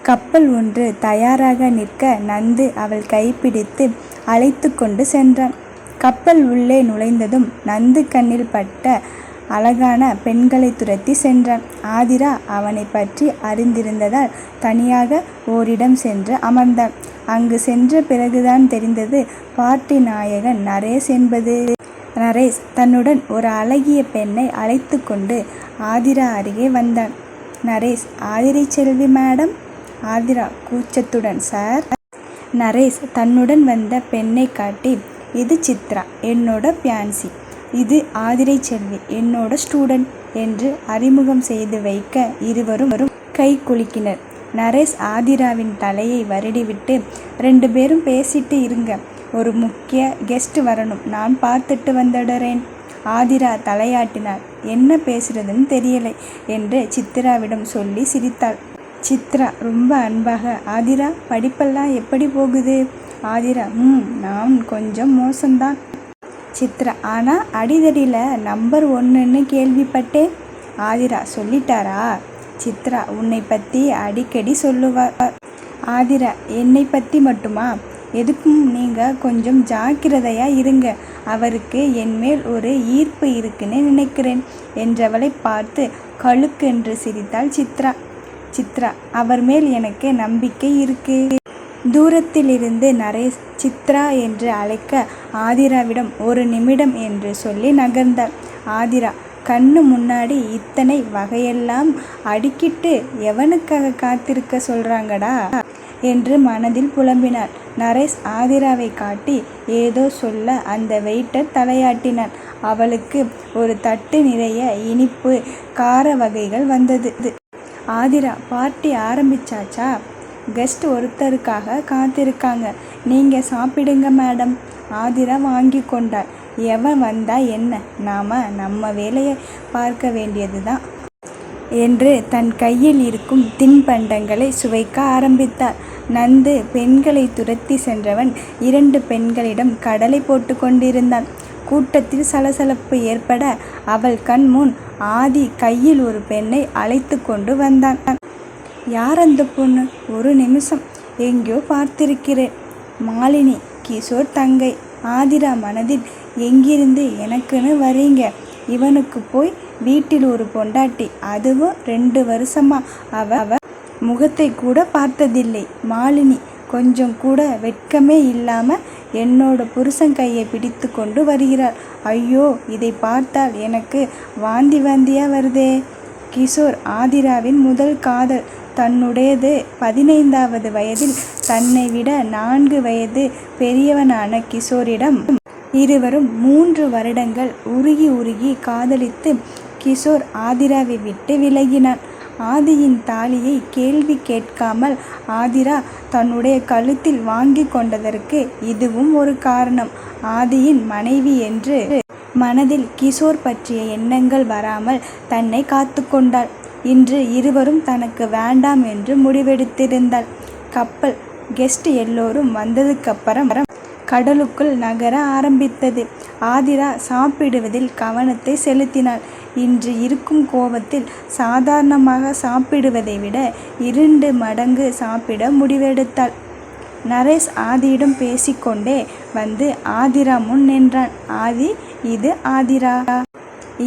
கப்பல் ஒன்று தயாராக நிற்க நந்து அவள் கைப்பிடித்து அழைத்து கொண்டு சென்றான். கப்பல் உள்ளே நுழைந்ததும் நந்து கண்ணில் பட்ட அழகான பெண்களை துரத்தி சென்றான். ஆதிரா அவனை பற்றி அறிந்திருந்ததால் தனியாக ஓரிடம் சென்று அமர்ந்தான். அங்கு சென்ற பிறகுதான் தெரிந்தது பார்ட்டி நாயகன் நரேஷ் என்பது. நரேஷ் தன்னுடன் ஒரு அழகிய பெண்ணை அழைத்து கொண்டு ஆதிரா அருகே வந்தான். நரேஷ், ஆதிரை செல்வி மேடம். ஆதிரா கூச்சத்துடன், சார். நரேஷ் தன்னுடன் வந்த பெண்ணை காட்டி, இது சித்ரா, என்னோட பியான்சி. இது ஆதிரை செல்வி, என்னோட ஸ்டூடெண்ட் என்று அறிமுகம் செய்து வைக்க இருவரும் கை குலுக்கினர். நரேஷ் ஆதிராவின் தலையை வருடிவிட்டு, 2 பேரும் பேசிட்டு இருங்க, ஒரு முக்கிய கெஸ்ட் வரணும், நான் பார்த்துட்டு வந்துடுறேன். ஆதிரா தலையாட்டினாள். என்ன பேசுறதுன்னு தெரியலை என்று சித்ராவிடம் சொல்லி சிரித்தாள். சித்ரா ரொம்ப அன்பாக, ஆதிரா படிப்பெல்லாம் எப்படி போகுது? ஆதிரா, நான் கொஞ்சம் மோசம்தான். சித்ரா, ஆனால் அடிதடியில் நம்பர் 1ன்னு கேள்விப்பட்டேன். ஆதிரா, சொல்லிட்டாரா? சித்ரா, உன்னை பற்றி அடிக்கடி சொல்லுவார். ஆதிரா, என்னை பற்றி மட்டுமா? எதுக்கும் நீங்கள் கொஞ்சம் ஜாக்கிரதையாக இருங்க, அவருக்கு என்மேல் ஒரு ஈர்ப்பு இருக்குன்னு நினைக்கிறேன் என்றவளை பார்த்து கழுக்கு என்று சிரித்தாள் சித்ரா. சித்ரா, அவர் மேல் எனக்கு நம்பிக்கை இருக்கு. தூரத்திலிருந்து நரேஷ் சித்ரா என்று அழைக்க ஆதிராவிடம் 1 நிமிடம் என்று சொல்லி நகர்ந்தாள். ஆதிரா, கண்ணு முன்னாடி இத்தனை வகையெல்லாம் அடுக்கிட்டு எவனுக்காக காத்திருக்க சொல்கிறாங்கடா என்று மனதில் புலம்பினாள். நரேஷ் ஆதிராவை காட்டி ஏதோ சொல்ல அந்த வெயிட்டர் தலையாட்டினான். அவளுக்கு ஒரு தட்டு நிறைய இனிப்பு கார வகைகள் வந்தது. ஆதிரா, பார்ட்டி ஆரம்பிச்சாச்சா? கெஸ்ட் ஒருத்தருக்காக காத்திருக்காங்க, நீங்கள் சாப்பிடுங்க மேடம். ஆதிரா வாங்கி கொண்டாள். எவன் வந்தா என்ன, நாம் நம்ம வேலையை பார்க்க வேண்டியது தான் என்று தன் கையில் இருக்கும் தின்பண்டங்களை சுவைக்க ஆரம்பித்தார். நந்து பெண்களை துரத்தி சென்றவன் 2 பெண்களிடம் கடலை போட்டு கொண்டிருந்தான். கூட்டத்தில் சலசலப்பு ஏற்பட அவள் கண் முன் ஆதி கையில் ஒரு பெண்ணை அழைத்து கொண்டு வந்தான். யார் அந்த பொண்ணு? 1 நிமிஷம், எங்கேயோ பார்த்திருக்கிறேன். மாலினி, கிஷோர் தங்கை. ஆதிரா மனதில், எங்கிருந்து எனக்குன்னு வரீங்க? இவனுக்கு போய் வீட்டில் ஒரு பொண்டாட்டி, அதுவும் 2 வருஷமா அவ முகத்தை கூட பார்த்ததில்லை. மாலினி கொஞ்சம் கூட வெட்கமே இல்லாமல் என்னோட புருஷன் கையை பிடித்து கொண்டு வருகிறார். ஐயோ, இதை பார்த்தால் எனக்கு வாந்தியாக வருதே. கிஷோர் ஆதிராவின் முதல் காதல். தன்னுடையது 15வது வயதில் தன்னை விட 4 வயது பெரியவனான கிஷோரிடம் இருவரும் 3 வருடங்கள் உருகி காதலித்து கிஷோர் ஆதிராவை விட்டு விலகினான். ஆதியின் தாலியை கேள்வி கேட்காமல் ஆதிரா தன்னுடைய கழுத்தில் வாங்கி கொண்டதற்கு இதுவும் ஒரு காரணம். ஆதியின் மனைவி என்று மனதில் கிஷோர் பற்றிய எண்ணங்கள் வராமல் தன்னை காத்து கொண்டாள். இன்று இருவரும் தனக்கு வேண்டாம் என்று முடிவெடுத்திருந்தாள். கப்பல் கெஸ்ட் எல்லோரும் வந்ததுக்கப்புறம் கடலுக்குள் நகர ஆரம்பித்தது. ஆதிரா சாப்பிடுவதில் கவனத்தை செலுத்தினாள். இன்று இருக்கும் கோபத்தில் சாதாரணமாக சாப்பிடுவதை விட 2 மடங்கு சாப்பிட முடிவெடுத்தாள். நரேஷ் ஆதியிடம் பேசிக்கொண்டே வந்து ஆதிரா முன் நின்றான். ஆதி, இது ஆதிரா.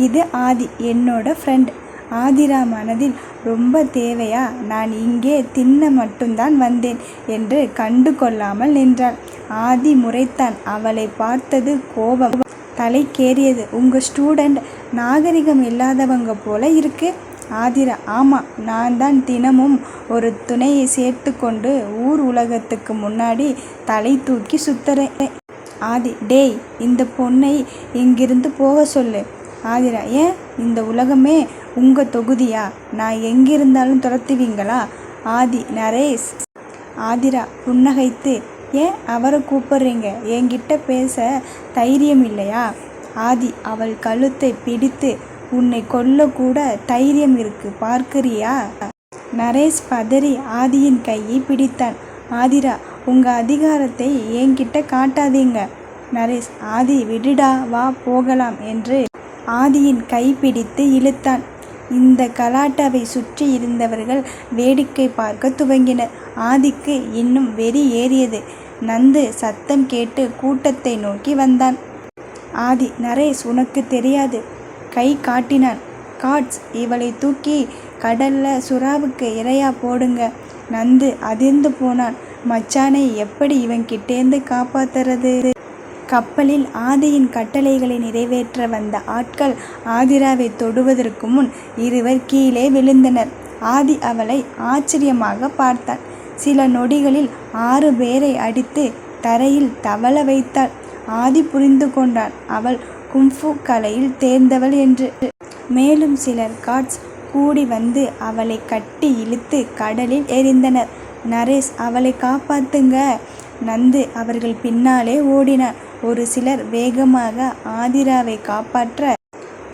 இது ஆதி, என்னோட ஃப்ரெண்ட். ஆதிரா மனதில், ரொம்ப தேவையா? நான் இங்கே தின்ன மட்டும்தான் வந்தேன் என்று கண்டு கொள்ளாமல் நின்றாள். ஆதி முறைத்தான். அவளை பார்த்தது கோபம் தலைக்கேறியது. உங்கள் ஸ்டூடெண்ட் நாகரிகம் இல்லாதவங்க போல இருக்கு. ஆதிரா, ஆமாம், நான் தான் தினமும் ஒரு துணையை சேர்த்து கொண்டு ஊர் உலகத்துக்கு முன்னாடி தலை தூக்கி சுத்துறேன். ஆதி, டேய், இந்த பொண்ணை இங்கிருந்து போக சொல்லு. ஆதிரா, ஏன்? இந்த உலகமே உங்கள் தொகுதியா? நான் எங்கிருந்தாலும் துரத்துவீங்களா? ஆதி, நரேஷ். ஆதிரா புன்னகைத்து, ஏன் அவரை கூப்பிடுறீங்க? என்கிட்ட பேச தைரியம் இல்லையா? ஆதி அவள் கழுத்தை பிடித்து, உன்னை கொல்லக்கூட தைரியம் இருக்கு, பார்க்கறியா? நரேஷ் பதறி ஆதியின் கையை பிடித்தான். ஆதிரா, உங்கள் அதிகாரத்தை என்கிட்ட காட்டாதீங்க. நரேஷ், ஆதி விடுடா, வா போகலாம் என்று ஆதியின் கை பிடித்து இழுத்தான். இந்த கலாட்டாவை சுற்றி இருந்தவர்கள் வேடிக்கை பார்க்க துவங்கினர். ஆதிக்கு இன்னும் வெறி ஏறியது. நந்து சத்தம் கேட்டு கூட்டத்தை நோக்கி வந்தான். ஆதி, நரேஷ் உனக்கு தெரியாது கை காட்டினான். காட்ஸ், இவளை தூக்கி கடல்ல சுறாவுக்கு இரையா போடுங்க. நந்து அதிர்ந்து போனான். மச்சானை எப்படி இவன்கிட்டேந்து காப்பாத்துறது? கப்பலில் ஆதியின் கட்டளைகளை நிறைவேற்ற வந்த ஆட்கள் ஆதிராவை தொடுவதற்கு முன் இருவர் கீழே விழுந்தனர். ஆதி அவளை ஆச்சரியமாக பார்த்தான். சில நொடிகளில் 6 பேரை அடித்து தரையில் தவள வைத்தாள். ஆதி புரிந்து கொண்டான் அவள் கும்ஃபு கலையில் தேர்ந்தவள் என்று. மேலும் சிலர் காட்ஸ் கூடி வந்து அவளை கட்டி இழுத்து கடலில் எறிந்தனர். நரேஷ், அவளை காப்பாத்துங்க. நந்து அவர்கள் பின்னாலே ஓடினார். ஒரு சிலர் வேகமாக ஆதிராவை காப்பாற்ற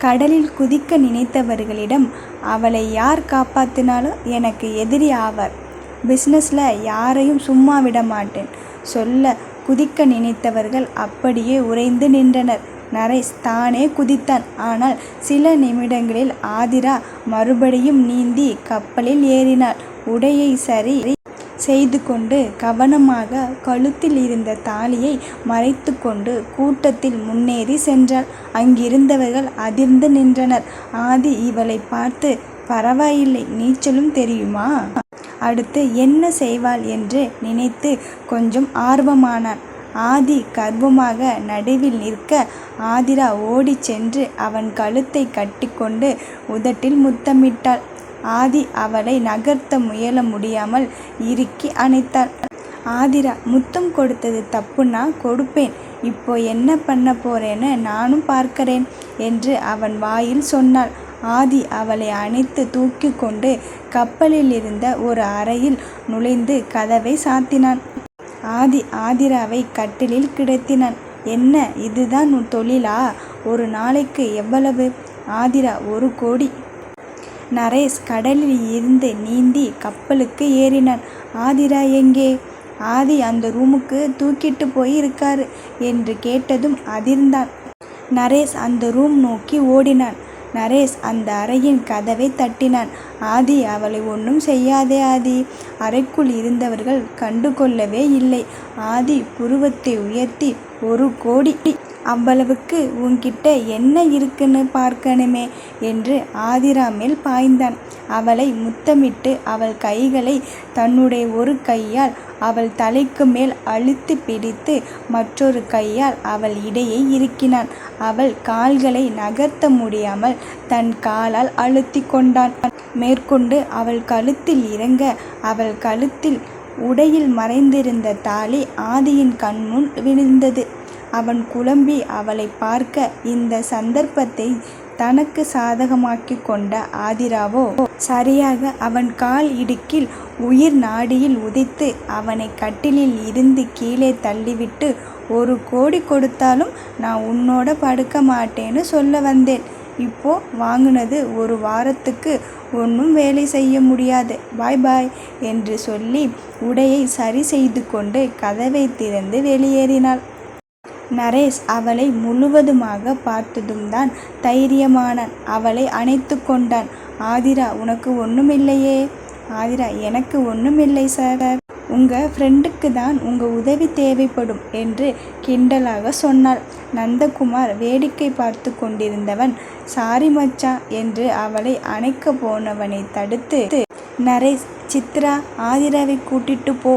கடலில் குதிக்க நினைத்தவர்களிடம், அவளை யார் காப்பாத்தினாலும் எனக்கு எதிரி ஆவார். பிஸ்னஸில் யாரையும் சும்மா விட மாட்டேன் சொல்ல குதிக்க நினைத்தவர்கள் அப்படியே உறைந்து நின்றனர். நரேஷ் தானே குதித்தான். ஆனால் சில நிமிடங்களில் ஆதிரா மறுபடியும் நீந்தி கப்பலில் ஏறினாள். உடையை சரி செய்து கொண்டு கவனமாக கழுத்தில் இருந்த தாலியை மறைத்து கொண்டு கூட்டத்தில் முன்னேறி சென்றாள். அங்கிருந்தவர்கள் அதிர்ந்து நின்றனர். ஆதி இவளை பார்த்து, பரவாயில்லை, நீச்சலும் தெரியுமா? அடுத்து என்ன செய்வாள் என்று நினைத்து கொஞ்சம் ஆர்வமானான். ஆதி கர்வமாக நடுவில் நிற்க ஆதிரா ஓடி சென்று அவன் கழுத்தை கட்டிக்கொண்டு உதட்டில் முத்தமிட்டாள். ஆதி அவளை நகர்த்த முயல முடியாமல் இறுக்கி அணைத்தாள். ஆதிரா, முத்தம் கொடுத்தது தப்புன்னா கொடுப்பேன், இப்போ என்ன பண்ண போறேன்னு நானும் பார்க்கிறேன் என்று அவன் வாயில் சொன்னாள். ஆதி அவளை அணைத்து தூக்கி கொண்டு கப்பலில் இருந்த ஒரு அறையில் நுழைந்து கதவை சாத்தினான். ஆதி ஆதிராவை கட்டிலில் கிடத்தினான். என்ன, இதுதான் உன் தொழிலா? ஒரு நாளைக்கு எவ்வளவு? ஆதிரா, 1 கோடி. நரேஷ் கடலில் இருந்து நீந்தி கப்பலுக்கு ஏறினான். ஆதிரா எங்கே? ஆதி அந்த ரூமுக்கு தூக்கிட்டு போய் இருக்காரு என்று கேட்டதும் அதிர்ந்தான். நரேஷ் அந்த ரூம் நோக்கி ஓடினான். நரேஷ் அந்த அறையின் கதவை தட்டினான். ஆதி, அவளை ஒன்றும் செய்யாதே ஆதி. அறைக்குள் இருந்தவர்கள் கண்டுகொள்ளவே இல்லை. ஆதி புருவத்தை உயர்த்தி, 1 கோடி, அவ்வளவுக்கு உன்கிட்ட என்ன இருக்குன்னு பார்க்கணுமே என்று ஆதிரா மேல் பாய்ந்தான். அவளை முத்தமிட்டு அவள் கைகளை தன்னுடைய ஒரு கையால் அவள் தலைக்கு மேல் அழுத்தி பிடித்து மற்றொரு கையால் அவள் இடையை இறுக்கினான். அவள் கால்களை நகர்த்த முடியாமல் தன் காலால் அழுத்தி கொண்டான். மேற்கொண்டு அவள் கழுத்தில் இறங்க அவள் கழுத்தில் உடையில் மறைந்திருந்த தாலி ஆதியின் கண்முன் விழுந்தது. அவன் குழம்பி அவளை பார்க்க இந்த சந்தர்ப்பத்தை தனக்கு சாதகமாக்கி கொண்ட ஆதிராவோ சரியாக அவன் கால் இடுக்கில் உயிர் நாடியில் உதைத்து அவனை கட்டிலில் இருந்து கீழே தள்ளிவிட்டு, 1 கோடி கொடுத்தாலும் நான் உன்னோட படுக்க மாட்டேன்னு சொல்ல வந்தேன். இப்போ வாங்கினது 1 வாரத்துக்கு ஒன்றும் வேலை செய்ய முடியாது, பாய் பாய் என்று சொல்லி உடையை சரி செய்து கொண்டு கதவை திறந்து வெளியேறினாள். நரேஷ் அவளை முழுவதுமாக பார்த்ததும் தான் தைரியமானான். அவளை அணைத்து கொண்டான். ஆதிரா, உனக்கு ஒன்றுமில்லையே? ஆதிரா, எனக்கு ஒன்றுமில்லை சார். உங்கள் ஃப்ரெண்டுக்கு தான் உங்கள் உதவி தேவைப்படும் என்று கிண்டலாக சொன்னாள். நந்தகுமார் வேடிக்கை பார்த்து கொண்டிருந்தவன், சாரி மச்சா என்று அவளை அணைக்க போனவனை தடுத்து, நரேஷ், சித்ரா, ஆதிராவை கூட்டிட்டு போ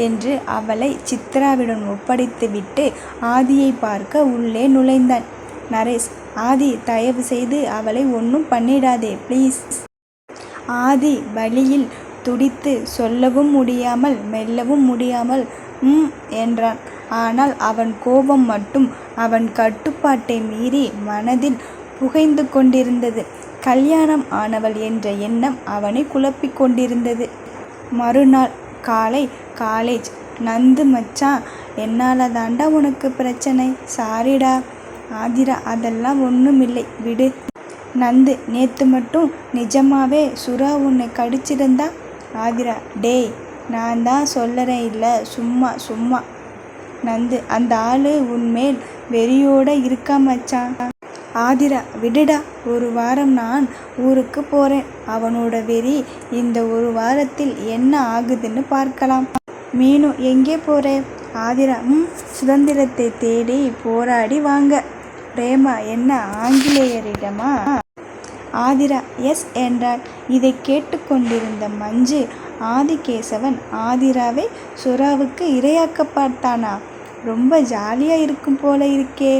என்று அவளை சித்ராவிடம் ஒப்படைத்து விட்டு ஆதியை பார்க்க உள்ளே நுழைந்தான். நரேஷ், ஆதி, தயவு செய்து அவளை ஒன்றும் பண்ணிடாதே ப்ளீஸ். ஆதி வலியில் துடித்து சொல்லவும் முடியாமல் மெல்லவும் முடியாமல் என்றான். ஆனால் அவன் கோபம் மட்டும் அவன் கட்டுப்பாட்டை மீறி மனதில் புகைந்து கொண்டிருந்தது. கல்யாணம் ஆனவள் என்ற எண்ணம் அவனை குழப்பிக் கொண்டிருந்தது. மறுநாள் காலை காலேஜ். நந்து மச்சான், என்னால் தாண்டா உனக்கு பிரச்சனை, சாரிடா. ஆதிரா, அதெல்லாம் ஒன்றுமில்லை, விடு. நந்து, நேற்று மட்டும் நிஜமாவே சுறா உன்னை கடிச்சிருந்தா? ஆதிரா, டேய், நான் தான் சொல்லறேன் இல்லை, சும்மா சும்மா. நந்து, அந்த ஆள் உன்மேல் வெறியோட இருக்கா மச்சான். ஆதிரா, விடுடா, ஒரு வாரம் நான் ஊருக்கு போகிறேன். அவனோட வெறி இந்த ஒரு வாரத்தில் என்ன ஆகுதுன்னு பார்க்கலாம். மீனு, எங்கே போகிற? ஆதிரா, சுதந்திரத்தை தேடி போராடி வாங்க. பிரேமா, என்ன ஆங்கிலேயரிடமா? ஆதிரா, எஸ் என்றாள். இதை கேட்டுக்கொண்டிருந்த மஞ்சு, ஆதிகேசவன் ஆதிராவை சுறாவுக்கு இரையாக்க பார்த்தானா? ரொம்ப ஜாலியாக இருக்கும் போல இருக்கே.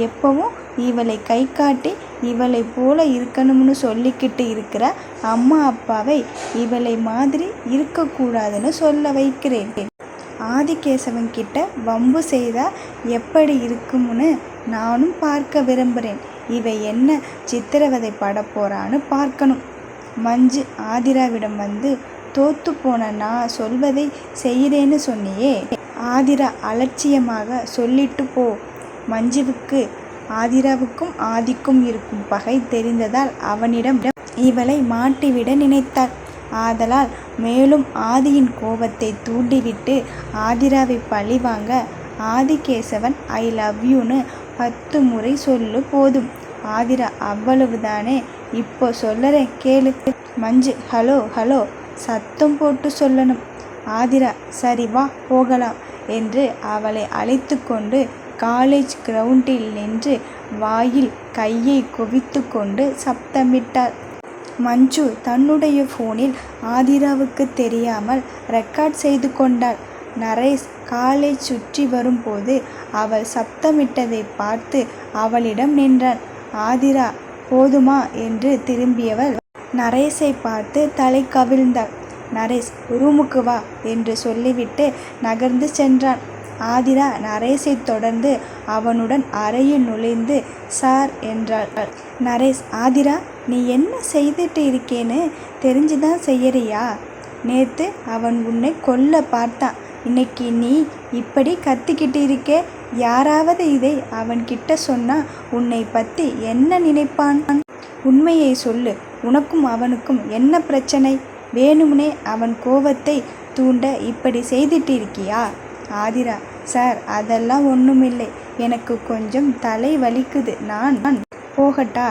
எப்பவும் இவளை கை காட்டி இவளை போல இருக்கணும்னு சொல்லிக்கிட்டு இருக்கிற அம்மா அப்பாவை இவளை மாதிரி இருக்கக்கூடாதுன்னு சொல்ல வைக்கிறேன். ஆதிகேசவன் கிட்ட வம்பு செய்தா எப்படி இருக்கும்னு நானும் பார்க்க விரும்புகிறேன். இவ என்ன சித்திரவதை பட போறான்னு பார்க்கணும். மஞ்சு ஆதிராவிடம் வந்து, தோத்து போன நான் சொல்வதை செய்கிறேன்னு சொன்னியே. ஆதிரா அலட்சியமாக சொல்லிட்டு போ. மஞ்சுவுக்கு ஆதிராவுக்கும் ஆதிக்கும் இருக்கும் பகை தெரிந்ததால் அவனிடம் இவளை மாட்டிவிட நினைத்தாள். ஆதலால் மேலும் ஆதியின் கோபத்தை தூண்டிவிட்டு ஆதிராவை பழி வாங்க ஆதிகேசவன் ஐ லவ் யூன்னு 10 முறை சொல்லு போதும். ஆதிரா, அவ்வளவுதானே, இப்போ சொல்லறேன் கேளு. மஞ்சு, ஹலோ ஹலோ சத்தம் போட்டு சொல்லணும். ஆதிரா, சரி வா போகலாம் என்று அவளை அழைத்து கொண்டு காலேஜ் கிரவுண்டில் நின்று வாயில் கையை குவித்து கொண்டு சப்தமிட்டாள். மஞ்சு தன்னுடைய ஃபோனில் ஆதிராவுக்கு தெரியாமல் ரெக்கார்ட் செய்து கொண்டாள். நரேஷ் காலேஜ் சுற்றி வரும்போது அவள் சப்தமிட்டதை பார்த்து அவளிடம் நின்றான். ஆதிரா, போதுமா என்று திரும்பியவள் நரேஷை பார்த்து தலை கவிழ்ந்தாள். நரேஷ், ரூமுக்கு வா என்று சொல்லிவிட்டு நகர்ந்து சென்றான். ஆதிரா நரேஷை தொடர்ந்து அவனுடன் அறையில் நுழைந்து சார் என்றாள். நரேஷ், ஆதிரா, நீ என்ன செய்துட்டு இருக்கேன்னு தெரிஞ்சுதான் செய்யறியா? நேற்று அவன் உன்னை கொல்ல பார்த்தான். இன்னைக்கு நீ இப்படி கத்திக்கிட்டு இருக்கே. யாராவது இதை அவன்கிட்ட சொன்னா உன்னை பற்றி என்ன நினைப்பான்? உண்மையை சொல்லு. உனக்கும் அவனுக்கும் என்ன பிரச்சனை? வேணும்னே அவன் கோபத்தை தூண்ட இப்படி செய்துட்டு இருக்கியா? ஆதிரா, சார், அதெல்லாம் ஒன்றுமில்லை. எனக்கு கொஞ்சம் தலை வலிக்குது. நான் போகட்டா?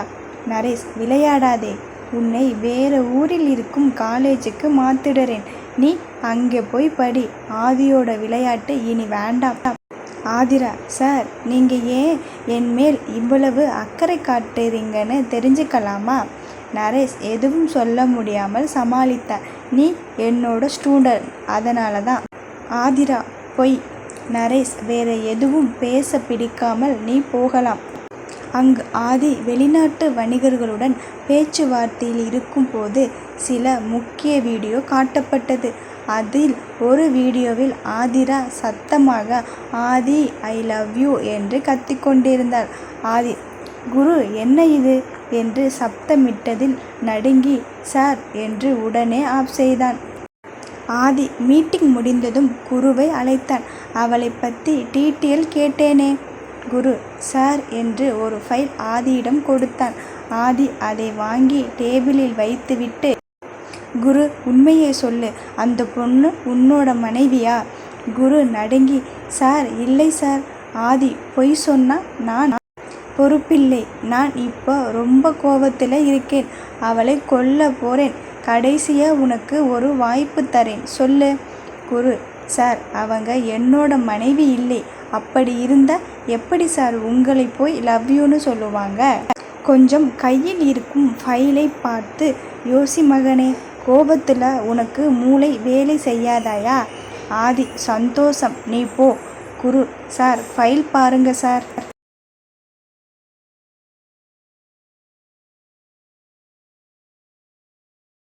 நரேஷ், விளையாடாதே. உன்னை வேறு ஊரில் இருக்கும் காலேஜுக்கு மாத்திடுறேன். நீ அங்கே போய் படி. ஆதியோட விளையாட்டு இனி வேண்டாம். ஆதிரா, சார், நீங்கள் ஏன் என் மேல் இவ்வளவு அக்கறை காட்டுறீங்கன்னு தெரிஞ்சுக்கலாமா? நரேஷ் எதுவும் சொல்ல முடியாமல் சமாளித்தார். நீ என்னோட ஸ்டூடெண்ட், அதனால தான். ஆதிரா, பொய். நரேஷ், வேற எதுவும் பேச பிடிக்காமல் நீ போகலாம். அங்கு ஆதி வெளிநாட்டு வணிகர்களுடன் பேச்சுவார்த்தையில் இருக்கும்போது சில முக்கிய வீடியோ காட்டப்பட்டது. அதில் ஒரு வீடியோவில் ஆதிரா சத்தமாக ஆதி ஐ லவ் யூ என்று கத்திக்கொண்டிருந்தாள். ஆதி, குரு, என்ன இது என்று சப்தமிட்டதில் நடுங்கி சார் என்று உடனே ஆஃப் செய்தான். ஆதி மீட்டிங் முடிந்ததும் குருவை அழைத்தான். அவளை பற்றி டீட்டெயில் கேட்டேனே. குரு, சார் என்று ஒரு ஃபைல் ஆதியிடம் கொடுத்தான். ஆதி அதை வாங்கி டேபிளில் வைத்துவிட்டு, குரு, உண்மையை சொல்லு, அந்த பொண்ணு உன்னோட மனைவியா? குரு நடுங்கி, சார், இல்லை சார். ஆதி, பொய் சொன்னா நான் பொறுப்பில்லை. நான் இப்போ ரொம்ப கோபத்தில் இருக்கேன். அவளை கொல்ல போகிறேன். கடைசியாக உனக்கு ஒரு வாய்ப்பு தரேன், சொல்லு. குரு, சார், அவங்க என்னோட மனைவி இல்லை. அப்படி இருந்தால் எப்படி சார் உங்களை போய் லவ் யூன்னு சொல்லுவாங்க? கொஞ்சம் கையில் இருக்கும் ஃபைலை பார்த்து யோசி மகனே. கோபத்தில் உனக்கு மூளை வேலை செய்யாதாயா? ஆதி, சந்தோஷம், நீ போ. குரு, சார், ஃபைல் பாருங்க சார்.